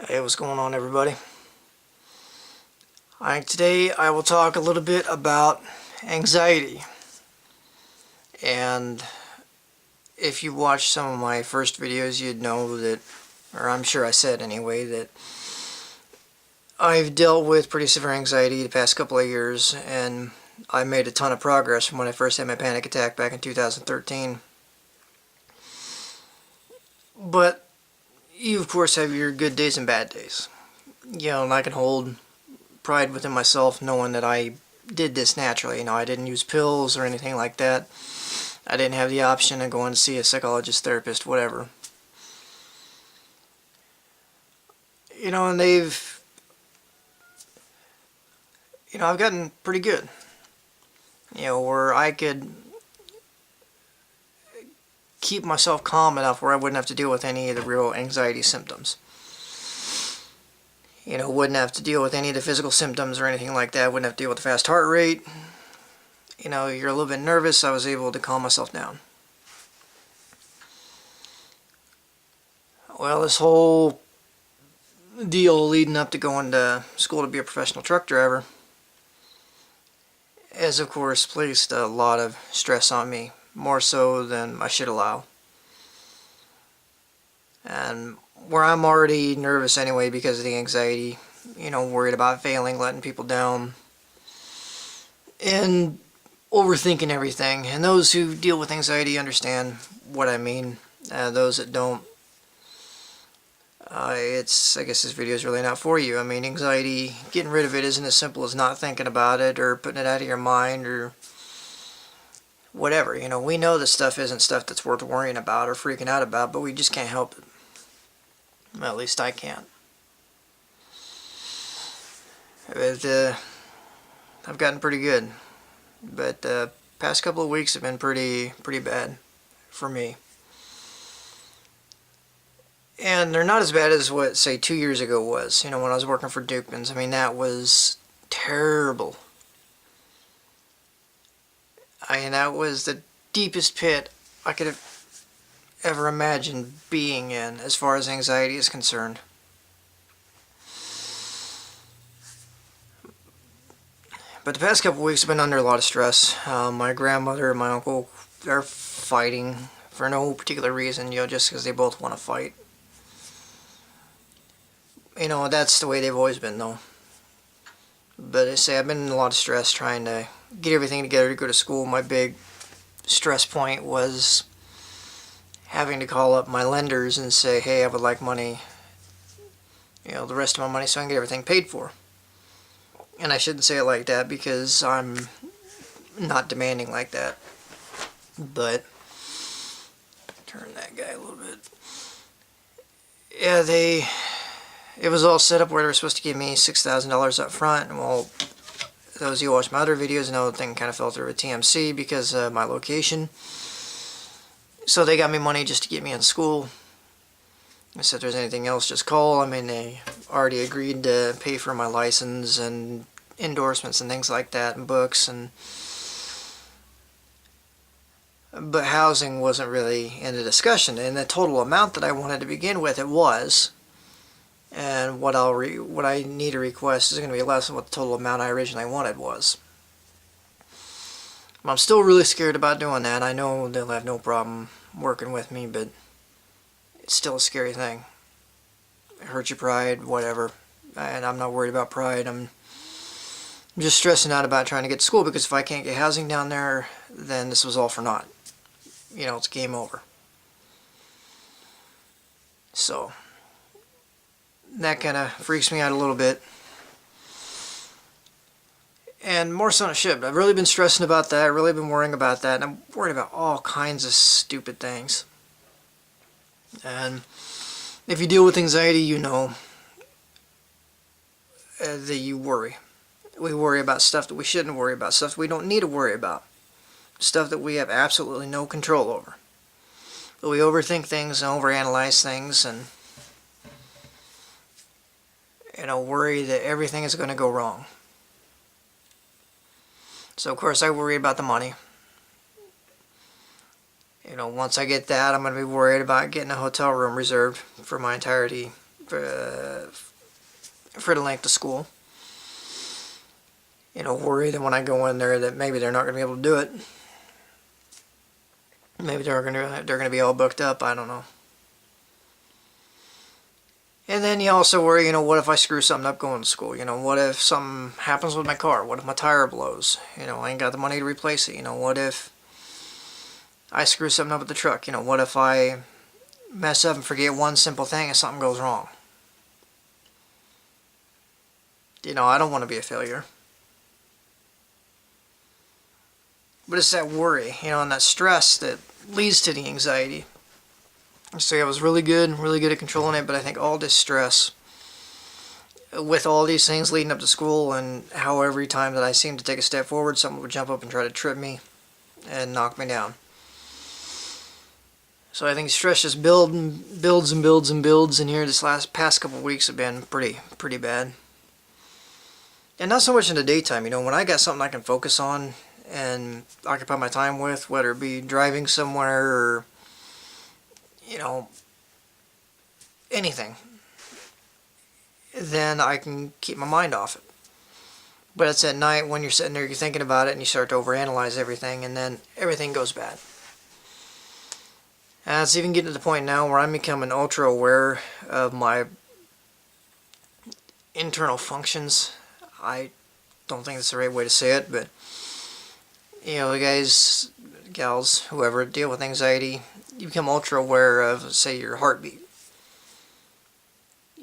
Hey, what's going on, everybody? Today I will talk a little bit about anxiety. And if you watched some of my first videos, you'd know that, or I'm sure I said anyway, that I've dealt with pretty severe anxiety the past couple of years, and I made a ton of progress from when I first had my panic attack back in 2013. But you, of course, have your good days and bad days. And I can hold pride within myself knowing that I did this naturally. I didn't use pills or anything like that. I didn't have the option of going to see a psychologist, therapist, whatever. And I've gotten pretty good. Where I could keep myself calm enough where I wouldn't have to deal with any of the real anxiety symptoms. Wouldn't have to deal with any of the physical symptoms or anything like that. Wouldn't have to deal with the fast heart rate. You're a little bit nervous. I was able to calm myself down. Well, this whole deal leading up to going to school to be a professional truck driver has, of course, placed a lot of stress on me, more so than I should allow. And where I'm already nervous anyway because of the anxiety, worried about failing, letting people down, and overthinking everything. And those who deal with anxiety understand what I mean. Those that don't, I guess this video is really not for you. Anxiety, getting rid of it isn't as simple as not thinking about it or putting it out of your mind or whatever. We know this stuff isn't stuff that's worth worrying about or freaking out about, but we just can't help it. Well, at least I can't. But, I've gotten pretty good, but the past couple of weeks have been pretty bad for me. And they're not as bad as what, say, 2 years ago was, when I was working for Dukman's. That was terrible. That was the deepest pit I could have ever imagined being in as far as anxiety is concerned. But the past couple of weeks I've been under a lot of stress. My grandmother and my uncle are fighting for no particular reason, just because they both want to fight. That's the way they've always been, though. But I say I've been in a lot of stress trying to get everything together to go to school. My big stress point was having to call up my lenders and say, hey, I would like money, the rest of my money so I can get everything paid for. And I shouldn't say it like that because I'm not demanding like that. But, turn that guy a little bit. Yeah, it was all set up where they were supposed to give me $6,000 up front. And well, those of you who watch my other videos know the thing kind of fell through with TMC because of my location. So they got me money just to get me in school. I said, if there's anything else, just call. They already agreed to pay for my license and endorsements and things like that, and books. But housing wasn't really in the discussion. And the total amount that I wanted to begin with, it was. And what I need to request is going to be less than what the total amount I originally wanted was. I'm still really scared about doing that. I know they'll have no problem working with me, but it's still a scary thing. It hurts your pride, whatever. And I'm not worried about pride. I'm just stressing out about trying to get to school, because if I can't get housing down there, then this was all for naught. It's game over. So that kind of freaks me out a little bit. And more so than it should. I've really been stressing about that. I've really been worrying about that. And I'm worried about all kinds of stupid things. And if you deal with anxiety, that you worry. We worry about stuff that we shouldn't worry about. Stuff we don't need to worry about. Stuff that we have absolutely no control over. But we overthink things and overanalyze things and worry that everything is going to go wrong. So, of course, I worry about the money. Once I get that, I'm going to be worried about getting a hotel room reserved for my entirety for the length of school. Worry that when I go in there that maybe they're not going to be able to do it. Maybe they're going to be all booked up. I don't know. And then you also worry, what if I screw something up going to school? What if something happens with my car? What if my tire blows? I ain't got the money to replace it. What if I screw something up with the truck? What if I mess up and forget one simple thing and something goes wrong? I don't want to be a failure. But it's that worry, and that stress that leads to the anxiety. So I was really good at controlling it, but I think all this stress with all these things leading up to school, and how every time that I seemed to take a step forward, someone would jump up and try to trip me and knock me down. So I think stress just builds and builds and builds, and here this past couple of weeks have been pretty bad. And not so much in the daytime, when I got something I can focus on and occupy my time with, whether it be driving somewhere or anything, then I can keep my mind off it. But it's at night when you're sitting there, you're thinking about it, and you start to overanalyze everything, and then everything goes bad. And it's even getting to the point now where I'm becoming ultra aware of my internal functions. I don't think that's the right way to say it, but the guys, gals, whoever deal with anxiety, you become ultra aware of, say, your heartbeat.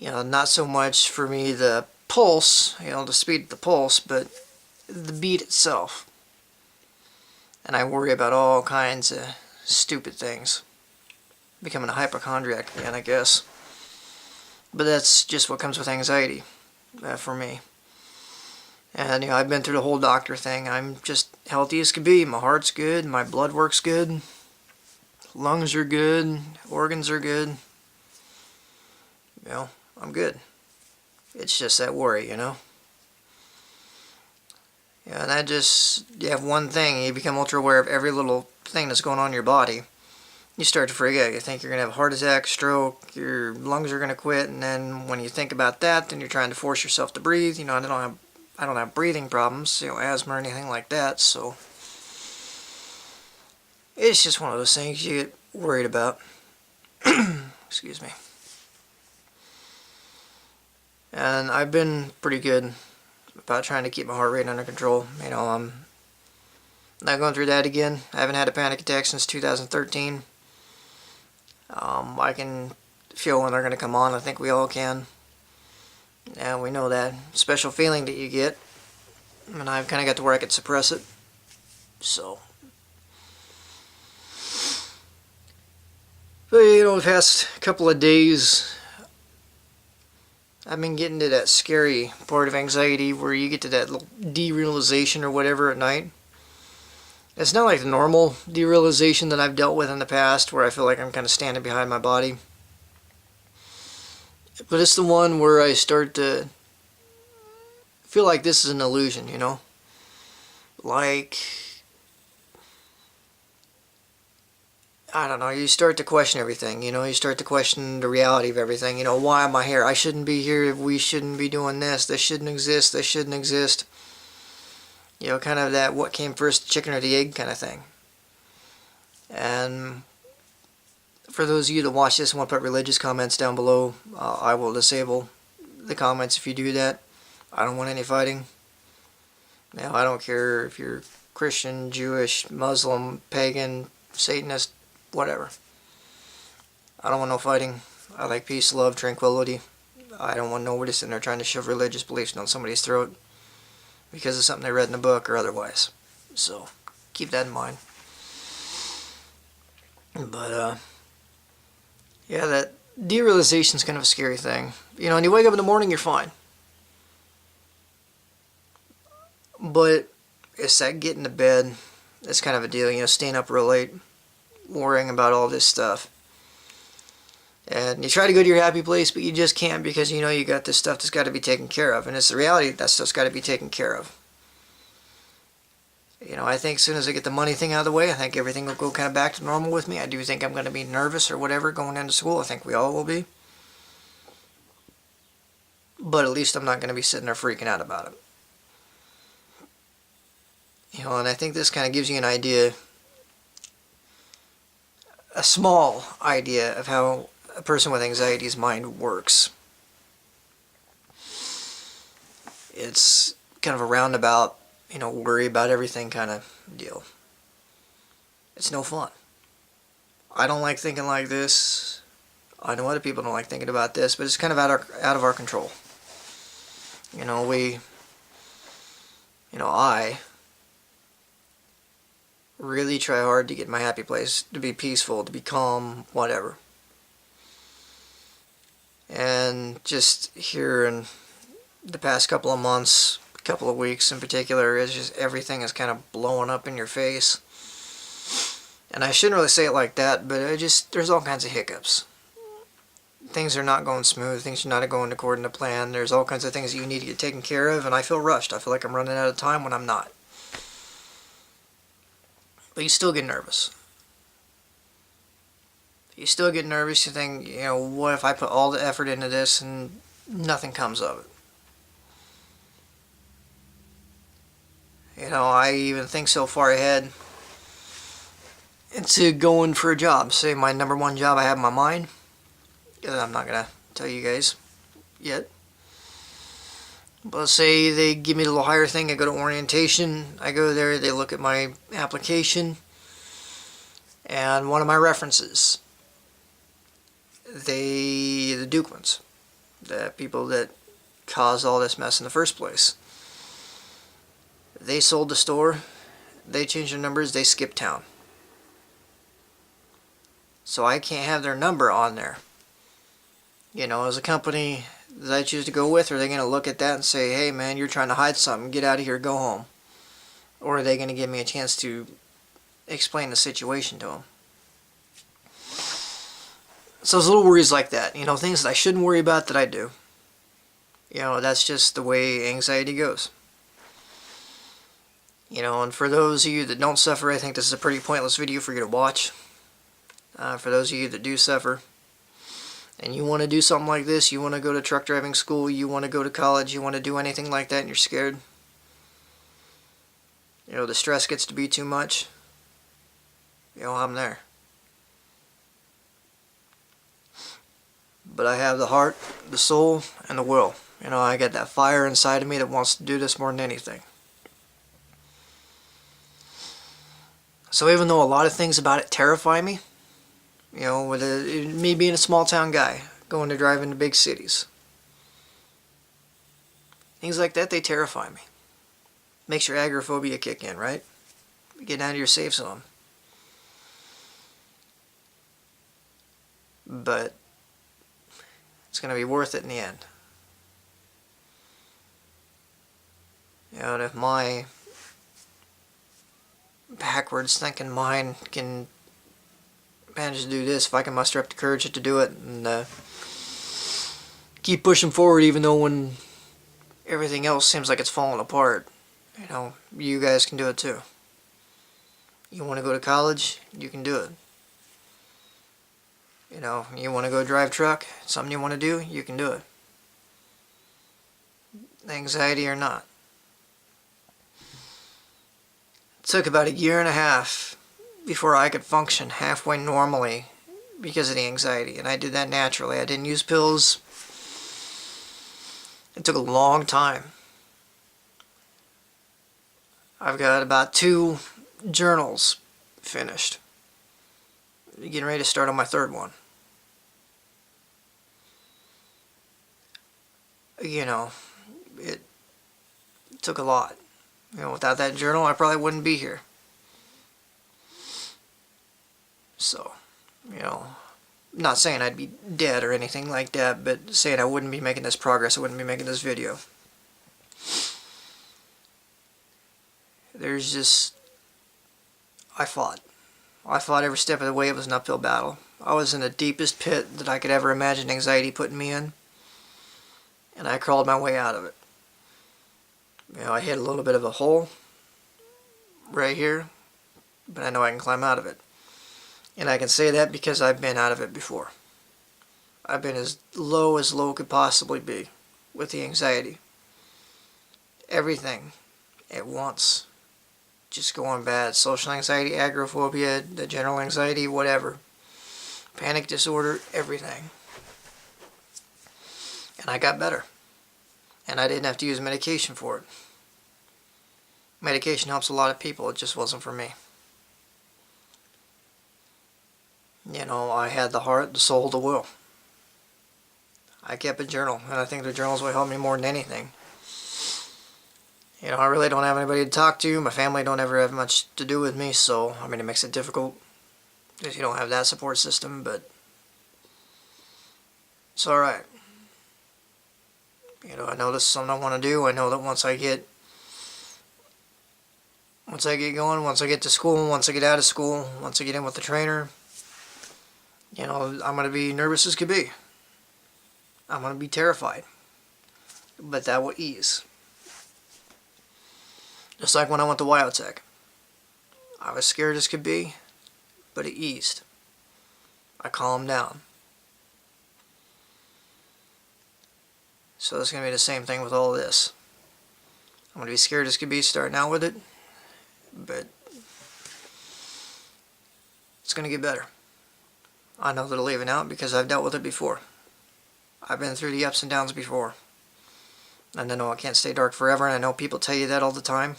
Not so much for me the pulse, the speed of the pulse, but the beat itself. And I worry about all kinds of stupid things. Becoming a hypochondriac again, I guess. But that's just what comes with anxiety for me. And I've been through the whole doctor thing. I'm just healthy as could be. My heart's good, my blood works good, lungs are good, organs are good. I'm good. It's just that worry, Yeah, and you have one thing, you become ultra aware of every little thing that's going on in your body. You start to freak out. You think you're going to have a heart attack, stroke, your lungs are going to quit, and then when you think about that, then you're trying to force yourself to breathe. I don't have breathing problems, asthma or anything like that, so it's just one of those things you get worried about. Excuse me. And I've been pretty good about trying to keep my heart rate under control. I'm not going through that again. I haven't had a panic attack since 2013. I can feel when they're going to come on. I think we all can. And we know that special feeling that you get. And I've kind of got to where I could suppress it. So. But, the past couple of days, I've been getting to that scary part of anxiety where you get to that little derealization or whatever at night. It's not like the normal derealization that I've dealt with in the past where I feel like I'm kind of standing behind my body. But it's the one where I start to feel like this is an illusion, Like, I don't know, you start to question everything, you start to question the reality of everything. Why am I here? I shouldn't be here. We shouldn't be doing this. This shouldn't exist. This shouldn't exist. Kind of that what came first, the chicken or the egg kind of thing. And for those of you that watch this and want to put religious comments down below, I will disable the comments if you do that. I don't want any fighting. Now, I don't care if you're Christian, Jewish, Muslim, pagan, Satanist, whatever. I don't want no fighting. I like peace, love, tranquility. I don't want nobody sitting there trying to shove religious beliefs down somebody's throat because of something they read in a book or otherwise. So, keep that in mind. But, yeah, that derealization is kind of a scary thing. And you wake up in the morning, you're fine. But it's that getting to bed, it's kind of a deal, staying up real late, worrying about all this stuff. And you try to go to your happy place, but you just can't because you got this stuff that's got to be taken care of. And it's the reality that stuff's got to be taken care of. I think as soon as I get the money thing out of the way, I think everything will go kind of back to normal with me. I do think I'm going to be nervous or whatever going into school. I think we all will be. but at least I'm not going to be sitting there freaking out about it. And I think this kind of gives you an idea, a small idea of how a person with anxiety's mind works. It's kind of a roundabout, worry about everything kind of deal. It's no fun. I don't like thinking like this. I know other people don't like thinking about this, but it's kind of out of our control. I really try hard to get my happy place to be peaceful, to be calm, whatever. And just here in the past couple of months, couple of weeks in particular, is just everything is kind of blowing up in your face. And I shouldn't really say it like that, but there's all kinds of hiccups. Things are not going smooth, things are not going according to plan, there's all kinds of things that you need to get taken care of, and I feel rushed. I feel like I'm running out of time when I'm not. But you still get nervous. You still get nervous, you think, what if I put all the effort into this and nothing comes of it? I even think so far ahead into going for a job. Say my number one job I have in my mind. I'm not going to tell you guys yet. But let's say they give me a little higher thing. I go to orientation. I go there. They look at my application. And one of my references, the Duke ones, the people that caused all this mess in the first place, they sold the store. They changed their numbers. They skipped town. So I can't have their number on there. As a company that I choose to go with, are they going to look at that and say, hey man, you're trying to hide something, get out of here, go home? Or are they going to give me a chance to explain the situation to them? So there's little worries like that, things that I shouldn't worry about that I do. That's just the way anxiety goes. And for those of you that don't suffer, I think this is a pretty pointless video for you to watch. For those of you that do suffer, and you want to do something like this, you want to go to truck driving school, you want to go to college, you want to do anything like that and you're scared, the stress gets to be too much, I'm there. But I have the heart, the soul, and the will. I got that fire inside of me that wants to do this more than anything. So even though a lot of things about it terrify me, with me being a small town guy, going to drive into big cities, things like that, they terrify me. Makes your agoraphobia kick in, right? Get out of your safe zone. But it's going to be worth it in the end. And if my backwards thinking mind can manage to do this, if I can muster up the courage to do it and keep pushing forward even though when everything else seems like it's falling apart, you guys can do it too. You want to go to college, you can do it. You want to go drive truck, something you want to do, you can do it. Anxiety or not. It took about 1.5 years before I could function halfway normally because of the anxiety, and I did that naturally. I didn't use pills. It took a long time. I've got about 2 journals finished. Getting ready to start on my 3rd one. It took a lot. Without that journal, I probably wouldn't be here. So, not saying I'd be dead or anything like that, but saying I wouldn't be making this progress, I wouldn't be making this video. There's just, I fought. I fought every step of the way. It was an uphill battle. I was in the deepest pit that I could ever imagine anxiety putting me in, and I crawled my way out of it. I hit a little bit of a hole right here, but I know I can climb out of it. And I can say that because I've been out of it before. I've been as low could possibly be with the anxiety. Everything at once. Just going bad. Social anxiety, agoraphobia, the general anxiety, whatever. Panic disorder, everything. And I got better. And I didn't have to use medication for it. Medication helps a lot of people. It just wasn't for me. You know, I had the heart, the soul, the will. I kept a journal, and I think the journals will help me more than anything. You know, I really don't have anybody to talk to. My family don't ever have much to do with me, so, I mean, it makes it difficult if you don't have that support system, but it's alright. You know, I know this is something I want to do. I know that once I get going, once I get to school, once I get out of school, once I get in with the trainer, you know, I'm going to be nervous as could be. I'm going to be terrified. But that will ease. Just like when I went to Biotech. I was scared as could be, but it eased. I calmed down. So it's going to be the same thing with all this. I'm going to be scared as could be starting out with it, but it's going to get better. I know that it'll even out because I've dealt with it before. I've been through the ups and downs before. And I know it can't stay dark forever, and I know people tell you that all the time.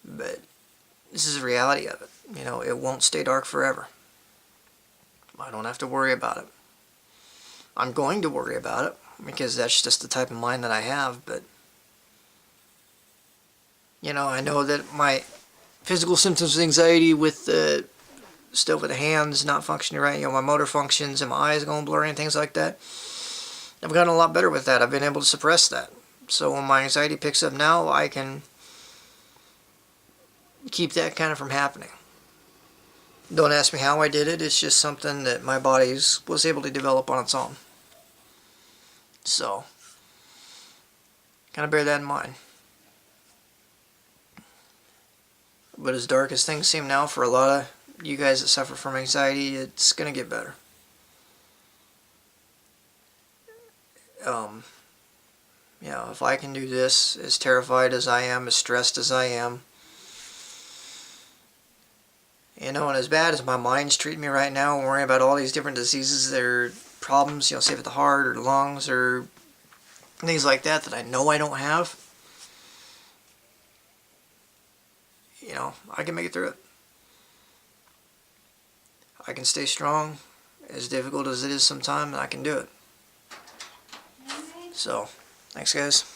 But this is the reality of it. You know, it won't stay dark forever. I don't have to worry about it. I'm going to worry about it because that's just the type of mind that I have, but you know, I know that my physical symptoms of anxiety with stuff with the hands not functioning right, you know, my motor functions and my eyes going blurry and things like that, I've gotten a lot better with that. I've been able to suppress that. So when my anxiety picks up now, I can keep that kind of from happening. Don't ask me how I did it. It's just something that my body was able to develop on its own. So, kind of bear that in mind. But as dark as things seem now for a lot of you guys that suffer from anxiety, it's going to get better. You know, if I can do this, as terrified as I am, as stressed as I am, you know, and as bad as my mind's treating me right now, worrying about all these different diseases, their problems, you know, say with the heart or the lungs or things like that that I know I don't have, you know, I can make it through it. I can stay strong, as difficult as it is sometimes, and I can do it. So, thanks guys.